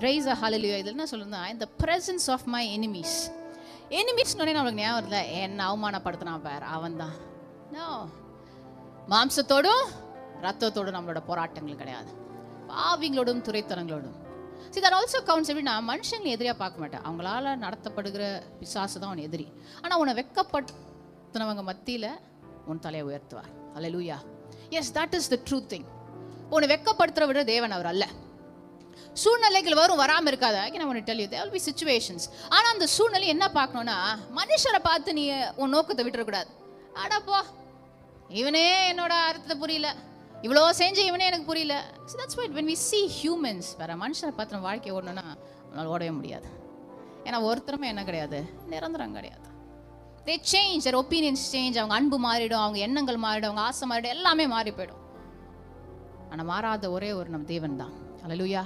raise a hallelujah. இதில் என்ன சொல்லுன்னா, in the presence of my enemies. எனிமீஸ்னோடனே நம்மளுக்கு ஞாபகம் இல்லை, என்ன அவமானப்படுத்தினான் பார் அவன் தான். நோ, மாம்சத்தோடும் ரத்தத்தோடும் நம்மளோட போராட்டங்கள் கிடையாது, பாவிங்களோடும் துரைத்தனங்களோடும். See, that also counts. எப்படின்னா, மனுஷங்களை எதிரியாக பார்க்க மாட்டேன், அவங்களால நடத்தப்படுகிற பிசாசு தான் அவன் எதிரி. ஆனால் உன்னை வெட்கப்படுத்தினவங்க மத்தியில் உன் தலையை உயர்த்துவார். Hallelujah. Yes, that is the true thing. உன்னை வெட்கப்படுத்துற விட தேவன் அவர் அல்ல. சூழ்நிலைகள் வரும், வராமல் இருக்காது. I can tell you there will be situations. ஆனால் அந்த சூழ்நிலை என்ன பார்க்கணும்னா, மனுஷரை பார்த்து நீ உன் நோக்கத்தை விட்டுறக்கூடாது. ஆடாப்போ, இவனே என்னோட அர்த்தத்தை புரியல, இவ்வளோ செஞ்சு இவனே எனக்கு புரியல. So that's why when we see humans, வேற மனுஷரை பார்த்து நம்ம வாழ்க்கையை ஓடணும்னா நம்மளால் ஓடவே முடியாது. ஏன்னா ஒருத்தருமே என்ன கிடையாது, நிரந்தரம் கிடையாது. they change, their opinions change. அவங்க அன்பு மாறிடும், அவங்க எண்ணங்கள் மாறிடும், அவங்க ஆசை மாறிடும், எல்லாமே மாறி போயிடும். ஆனால் மாறாத ஒரே ஒரு நம் தேவன் தான். ஹல்லேலூயா.